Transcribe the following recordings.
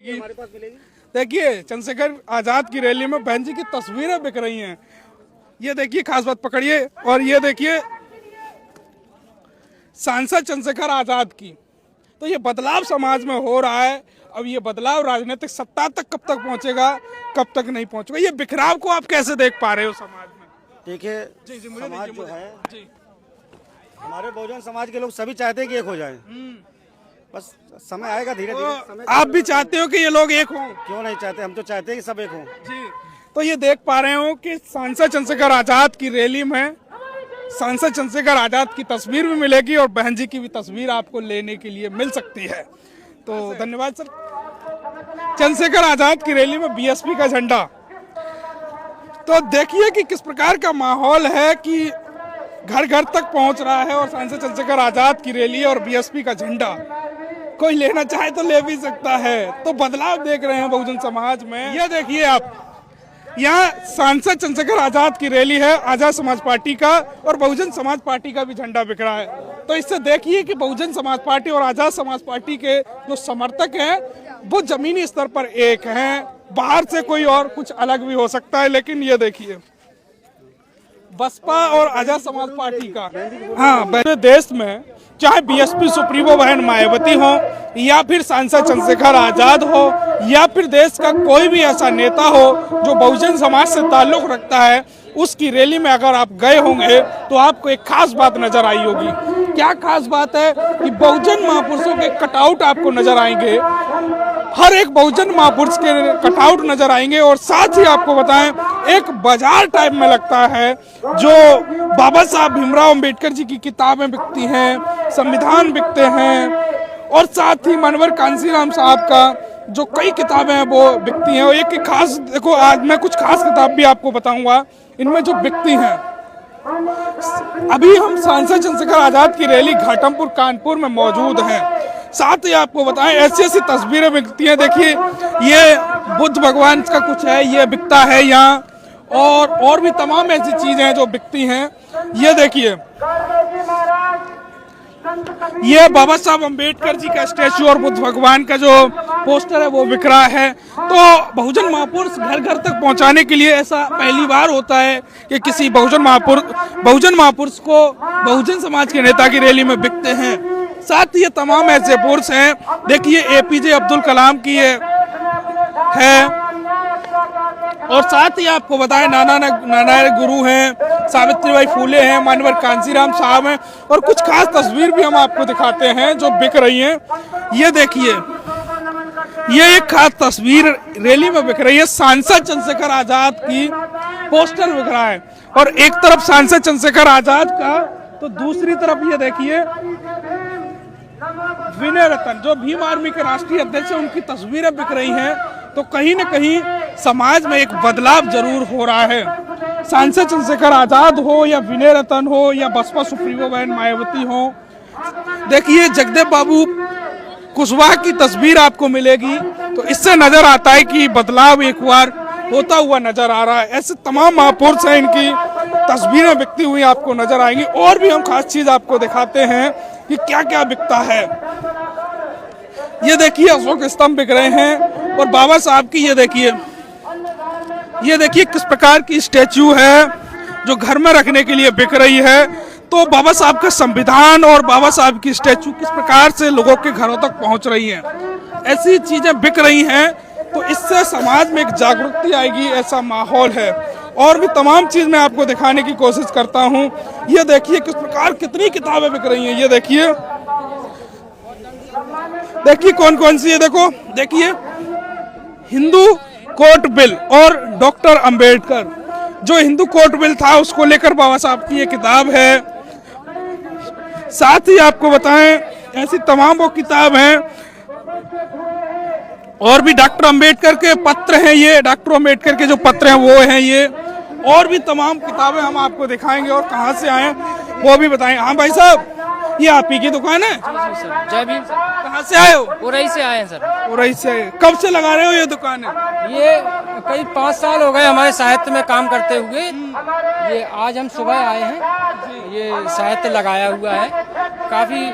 हमारे पास मिलेगी। देखिए चंद्रशेखर आजाद की रैली में बहन जी की तस्वीरें बिक रही हैं। ये देखिए, खास बात पकड़िए, और ये देखिए सांसद चंद्रशेखर आजाद की। तो ये बदलाव समाज में हो रहा है। अब ये बदलाव राजनीतिक सत्ता तक कब तक पहुंचेगा, कब तक नहीं पहुंचेगा, ये बिखराव को आप कैसे देख पा रहे हो समाज में? देखिए, समाज जो है, हमारे बहुजन समाज के लोग सभी चाहते हैं कि एक हो जाए। बस समय आएगा धीरे धीरे। आप भी चाहते हो कि ये लोग एक हों? क्यों नहीं चाहते, हम तो चाहते हैं कि सब एक हों। जी। तो ये देख पा रहे हो कि सांसद चंद्रशेखर आजाद की रैली में सांसद चंद्रशेखर आजाद की तस्वीर भी मिलेगी और बहन जी की भी तस्वीर आपको लेने के लिए मिल सकती है। तो धन्यवाद सर। चंद्रशेखर आजाद की रैली में बीएसपी का झंडा। तो देखिए कि किस प्रकार का माहौल है कि घर घर तक पहुंच रहा है और सांसद चंद्रशेखर आजाद की रैली और बीएसपी का झंडा कोई लेना चाहे तो ले भी सकता है। तो बदलाव देख रहे हैं बहुजन समाज में। यह देखिए आप, यहाँ सांसद चंद्रशेखर आजाद की रैली है, आजाद समाज पार्टी का, और बहुजन समाज पार्टी का भी झंडा बिक रहा है। तो इससे देखिए कि बहुजन समाज पार्टी और आजाद समाज पार्टी के जो समर्थक हैं वो जमीनी स्तर पर एक हैं। बाहर से कोई और कुछ अलग भी हो सकता है, लेकिन ये देखिए बसपा और आजाद समाज पार्टी का। हाँ, देश में चाहे बीएसपी सुप्रीमो बहन मायावती हो, या फिर सांसद चंद्रशेखर आजाद हो, या फिर देश का कोई भी ऐसा नेता हो जो बहुजन समाज से ताल्लुक रखता है, उसकी रैली में अगर आप गए होंगे तो आपको एक खास बात नजर आई होगी। क्या खास बात है कि बहुजन महापुरुषों के कटआउट आपको नजर आएंगे। हर एक बहुजन महापुरुष के कटआउट नजर आएंगे, और साथ ही आपको बताएं एक बाजार टाइप में लगता है जो बाबा साहब भीमराव अंबेडकर जी की किताबें बिकती हैं, संविधान बिकते हैं, और साथ ही मनवर कांसीराम साहब का जो कई किताबें हैं वो बिकती हैं। और एक खास देखो, आज मैं कुछ खास किताब भी आपको बताऊंगा इनमें जो बिकती हैं। अभी हम सांसद चंद्रशेखर आजाद की रैली घाटमपुर कानपुर में मौजूद हैं। साथ ही आपको बताएं ऐसी ऐसी तस्वीरें बिकती हैं। देखिए, ये बुद्ध भगवान का कुछ है, ये बिकता है यहाँ, और भी तमाम ऐसी चीजें हैं जो बिकती हैं। ये देखिए, ये बाबा साहब अंबेडकर जी का स्टैचू और बुद्ध भगवान का जो पोस्टर है वो बिक रहा है। तो बहुजन महापुरुष घर घर तक पहुंचाने के लिए ऐसा पहली बार होता है कि किसी बहुजन महापुरुष को बहुजन समाज के नेता की रैली में बिकते हैं। साथ ही ये तमाम ऐसे पुरुष हैं। देखिए, एपीजे अब्दुल कलाम की ये है, और साथ ही आपको बताएं नाना गुरु हैं, सावित्रीबाई फूले हैं, मानवर कांसीराम साहब हैं, और कुछ खास तस्वीर भी हम आपको दिखाते हैं जो बिक रही हैं। ये देखिए, ये एक खास तस्वीर रैली में बिक रही है। सांसद चंद्रशेखर आजाद की पोस्टर बिक रहा है, और एक तरफ सांसद चंद्रशेखर आजाद का, तो दूसरी तरफ ये देखिए विनय रतन जो भीम आर्मी के राष्ट्रीय अध्यक्ष हैं, उनकी तस्वीरें बिक रही हैं। तो कहीं न कहीं समाज में एक बदलाव जरूर हो रहा है। सांसद चंद्रशेखर आजाद हो, या विनय रतन हो, या बसपा सुप्रीमो बहन मायावती हो। देखिए, जगदेव बाबू कुशवाहा की तस्वीर आपको मिलेगी। तो इससे नजर आता है कि बदलाव एक बार होता हुआ नजर आ रहा है। ऐसे तमाम महापुरुष हैं, इनकी तस्वीरें बिकती हुई आपको नजर आएंगी। और भी हम खास चीज आपको दिखाते हैं कि क्या क्या बिकता है। ये देखिए, अशोक स्तंभ बिक रहे हैं, और बाबा साहब की ये देखिए किस प्रकार की स्टैचू है जो घर में रखने के लिए बिक रही है। तो बाबा साहब का संविधान और बाबा साहब की स्टैचू किस प्रकार से लोगों के घरों तक पहुंच रही हैं, ऐसी चीजें बिक रही हैं। तो इससे समाज में एक जागरूकता आएगी, ऐसा माहौल है। और भी तमाम चीज मैं आपको दिखाने की कोशिश करता हूं। ये देखिए किस प्रकार कितनी किताबें बिक रही हैं। ये देखिए कौन कौन सी है। देखिए हिंदू कोर्ट बिल और डॉक्टर अंबेडकर, जो हिंदू कोर्ट बिल था उसको लेकर बाबा साहब की ये किताब है। साथ ही आपको बताएं ऐसी तमाम वो किताब हैं। और भी डॉक्टर अंबेडकर के पत्र हैं, ये डॉक्टर अंबेडकर के जो पत्र हैं वो हैं ये। और भी तमाम किताबें हम आपको दिखाएंगे, और कहां से आए वो भी बताएं। हाँ भाई साहब, ये आप ही की दुकान है? जी सर, जय भीम सर। कहाँ से आए हो? उरई से आए हैं सर। उरई से आए। कब से लगा रहे हो ये दुकान है? ये करीब 5 साल हो गए हमारे साहित्य में काम करते हुए। ये आज हम सुबह आए हैं, ये साहित्य लगाया हुआ है। काफ़ी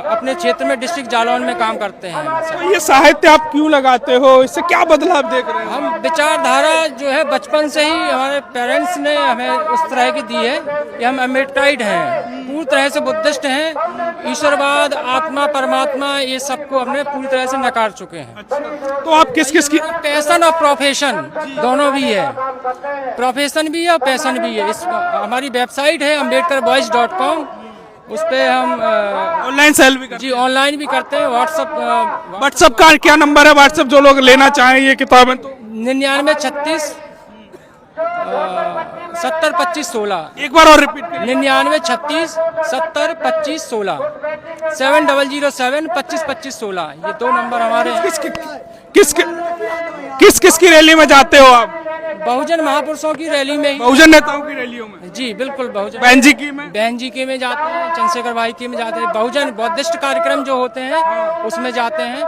अपने क्षेत्र में डिस्ट्रिक्ट जालौन में काम करते हैं। तो ये साहित्य आप क्यों लगाते हो, इससे क्या बदलाव देख रहे हो? हम विचारधारा जो है बचपन से ही हमारे पेरेंट्स ने हमें उस तरह की दी है कि हम अम्बेडकराइट हैं, पूरी तरह से बुद्धिस्ट हैं, ईश्वरवाद, आत्मा, परमात्मा, ये सबको हमने पूरी तरह से नकार चुके हैं। तो आप किस किस की पैशन और प्रोफेशन दोनों भी है, प्रोफेशन भी है और पैशन भी है। इस हमारी वेबसाइट है ambedkarboys.com, उस पे हम ऑनलाइन सेल भी करते जी ऑनलाइन भी करते हैं। व्हाट्सएप का क्या नंबर है? व्हाट्सएप जो लोग लेना चाहें ये किताबें तो 9936 70 25 16। एक बार और रिपीट करिए। 9936 70 25 16, 7007 25 25 16, ये 2 नंबर हमारे हैं। किस किस की रैली में जाते हो आप? बहुजन महापुरुषों की रैली में ही। बहुजन नेताओं की रैलियों में? जी बिल्कुल, बहुजन बहन जी की में? बहन जी के में जाते हैं, चंद्रशेखर भाई के में जाते हैं, बहुजन बौद्धिस्ट कार्यक्रम जो होते हैं उसमें जाते हैं।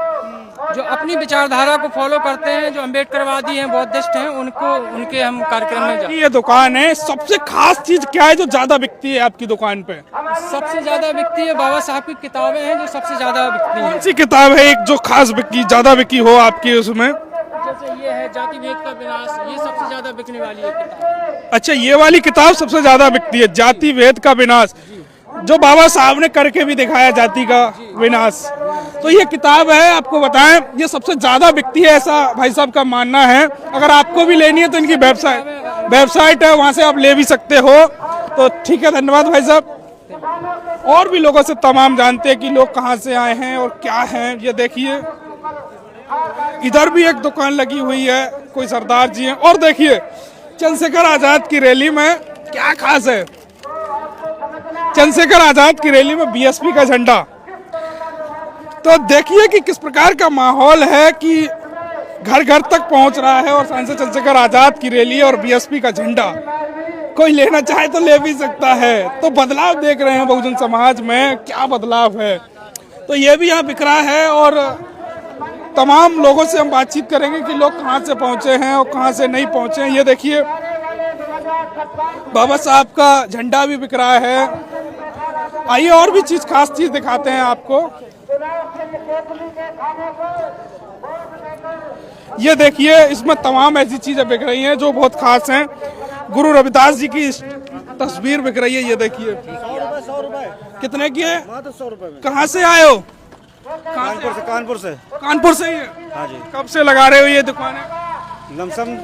जो अपनी विचारधारा को फॉलो करते हैं, जो अम्बेडकरवादी हैं, बौद्धिस्ट हैं, उनके हम कार्यक्रम में जाते हैं। ये दुकान है, सबसे खास चीज क्या है जो ज्यादा बिकती है आपकी दुकान पे? सबसे ज्यादा बिकती है बाबा साहब की किताबें हैं जो सबसे ज्यादा बिकती हैं। कौन सी किताब है एक जो खास बिकी, ज्यादा बिकी हो आपकी उसमें? जैसे ये है जाति भेद का विनाश, ये सबसे ज्यादा बिकने वाली है किताब। अच्छा, ये वाली किताब सबसे ज्यादा बिकती है, जाति भेद का विनाश, जो बाबा साहब ने करके भी दिखाया जाति का विनाश। तो ये किताब है, आपको बताएं, ये सबसे ज्यादा बिकती है, ऐसा भाई साहब का मानना है। अगर आपको भी लेनी है तो इनकी वेबसाइट है, वहां से आप ले भी सकते हो। तो ठीक है, धन्यवाद भाई साहब। और भी लोगों से तमाम जानते हैं कि लोग कहाँ से आए हैं और क्या हैं। ये देखिए, इधर भी एक दुकान लगी हुई है, कोई सरदार जी हैं। और देखिए, चंद्रशेखर आजाद की रैली में क्या खास है, चंद्रशेखर आजाद की रैली में बीएसपी का झंडा। तो देखिए कि किस प्रकार का माहौल है कि घर घर तक पहुंच रहा है और सांसद चंद्रशेखर आजाद की रैली और बीएसपी का झंडा। कोई लेना चाहे तो ले भी सकता है। तो बदलाव देख रहे हैं बहुजन समाज में, क्या बदलाव है। तो ये भी यहाँ बिक रहा है और तमाम लोगों से हम बातचीत करेंगे कि लोग कहाँ से पहुंचे हैं और कहाँ से नहीं पहुंचे हैं। ये देखिए, बाबा साहब का झंडा भी बिक रहा है। आइए और भी खास चीज दिखाते हैं आपको। ये देखिए, इसमें तमाम ऐसी चीजें बिक रही हैं जो बहुत खास हैं। गुरु रविदास जी की तस्वीर बिक रही है। ये देखिए, 100 रुपए। कितने की है? मात्र 100 रुपए में। कहाँ से आए हो? कानपुर से। कानपुर से ही है? हाँ जी। कब से लगा रहे हो ये दुकान है? लमसम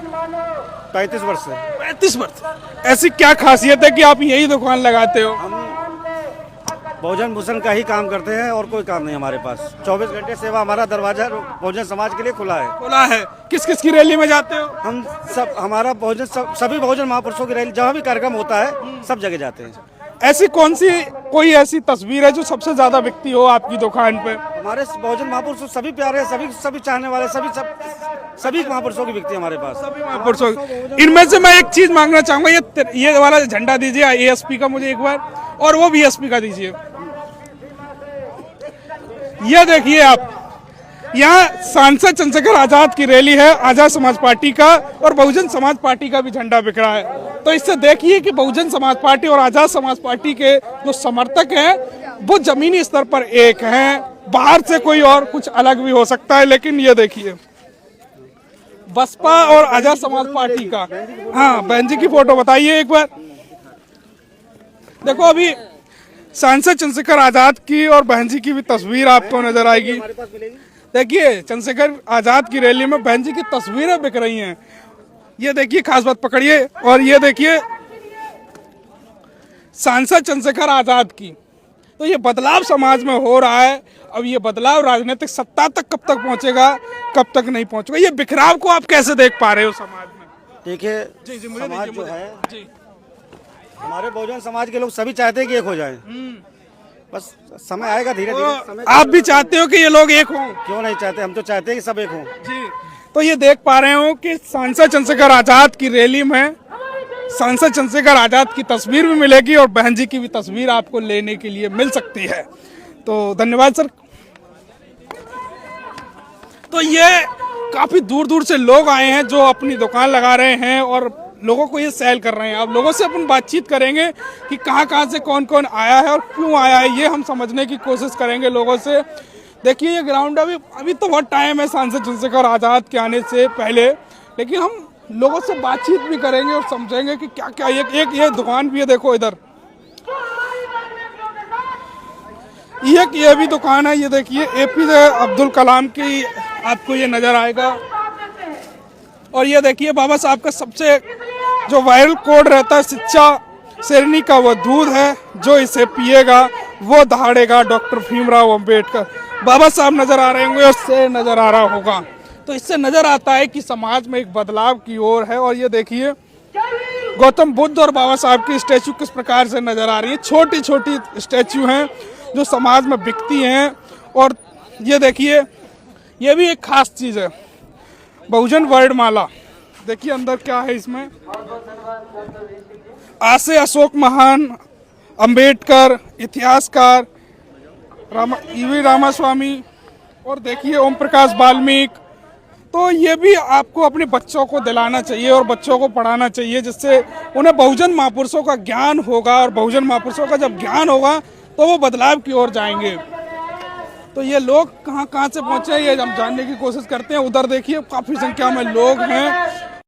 35 वर्ष से। 35 वर्ष। ऐसी क्या खासियत है कि आप यही दुकान लगाते हो? हम बहुजन भूषण का ही काम करते हैं और कोई काम नहीं हमारे पास। 24 घंटे सेवा, हमारा दरवाजा बहुजन समाज के लिए खुला है। खुला है। किस किस की रैली में जाते हो? हम सब, हमारा बहुजन सभी बहुजन महापुरुषों की रैली, जहाँ भी कार्यक्रम होता है सब जगह जाते हैं। ऐसी कोई ऐसी तस्वीर है जो सबसे ज्यादा बिकती हो आपकी दुकान पे? हमारे बहुजन महापुरुष सभी प्यारे हैं, सभी चाहने वाले, सभी महापुरुषों की बिकती है हमारे पास। सभी महापुरुषों। इनमें से मैं एक चीज मांगना चाहूंगा, ये वाला झंडा दीजिए एएसपी का मुझे एक बार, और वो बीएसपी का दीजिए। ये देखिए आप, यहाँ सांसद चंद्रशेखर आजाद की रैली है, आजाद समाज पार्टी का और बहुजन समाज पार्टी का भी झंडा बिक रहा है। तो इससे देखिए कि बहुजन समाज पार्टी और आजाद समाज पार्टी के जो समर्थक हैं वो जमीनी स्तर पर एक हैं। बाहर से कोई और कुछ अलग भी हो सकता है, लेकिन ये देखिए, बसपा और आजाद समाज पार्टी का। हाँ, बहन जी की फोटो बताइए एक बार। देखो, अभी सांसद चंद्रशेखर आजाद की और बहन जी की भी तस्वीर आपको नजर आएगी। देखिए, चंद्रशेखर आजाद की रैली में बहन जी की तस्वीरें बिक रही हैं। ये देखिए, खास बात पकड़िए, और ये देखिए सांसद चंद्रशेखर आजाद की। तो ये बदलाव समाज में हो रहा है। अब ये बदलाव राजनीतिक सत्ता तक कब तक पहुंचेगा, कब तक नहीं पहुंचेगा, ये बिखराव को आप कैसे देख पा रहे हो समाज में? देखिए, समाज जो है, हमारे बहुजन समाज के लोग सभी चाहते हैं कि एक हो जाए। बस समय आएगा धीरे धीरे। आप भी चाहते हो कि ये लोग एक हों? क्यों नहीं चाहते, हम तो चाहते हैं कि सब एक हों। जी। तो ये देख पा रहे हो कि सांसद चंद्रशेखर आजाद की रैली में सांसद चंद्रशेखर आजाद की तस्वीर भी मिलेगी और बहन जी की भी तस्वीर आपको लेने के लिए मिल सकती है। तो धन्यवाद सर। तो ये काफी दूर दूर से लोग आए हैं जो अपनी दुकान लगा रहे हैं और लोगों को ये सेल कर रहे हैं। अब लोगों से अपन बातचीत करेंगे कि कहाँ से कौन कौन आया है और क्यों आया है, ये हम समझने की कोशिश करेंगे लोगों से। देखिए ये ग्राउंड अभी तो बहुत टाइम है सांसद चंद्रशेखर आज़ाद के आने से पहले, लेकिन हम लोगों से बातचीत भी करेंगे और समझेंगे कि क्या क्या। एक ये दुकान भी है, देखो इधर ये भी दुकान है। ये देखिए APJ अब्दुल कलाम की आपको ये नजर आएगा। और ये देखिए बाबा साहब का सबसे जो वायरल कोड रहता है शिक्षा शेरनी का, वो दूध है, जो इसे पिएगा वो दहाड़ेगा। डॉक्टर भीमराव अंबेडकर बाबा साहब नजर आ रहे होंगे और शेर नजर आ रहा होगा, तो इससे नजर आता है कि समाज में एक बदलाव की ओर है। और ये देखिए गौतम बुद्ध और बाबा साहब की स्टैचू किस प्रकार से नजर आ रही है। छोटी छोटी स्टैचू हैं जो समाज में बिकती हैं। और ये देखिए ये भी एक खास चीज है, बहुजन वर्णमाला। देखिए अंदर क्या है इसमें, आसे अशोक महान, अंबेडकर, इतिहासकार EV रामास्वामी, और देखिए ओम प्रकाश वाल्मीकि। तो ये भी आपको अपने बच्चों को दिलाना चाहिए और बच्चों को पढ़ाना चाहिए, जिससे उन्हें बहुजन महापुरुषों का ज्ञान होगा। और बहुजन महापुरुषों का जब ज्ञान होगा तो वो बदलाव की ओर जाएंगे। तो ये लोग कहाँ से पहुँचे ये हम जानने की कोशिश करते हैं। उधर देखिए काफ़ी संख्या में लोग हैं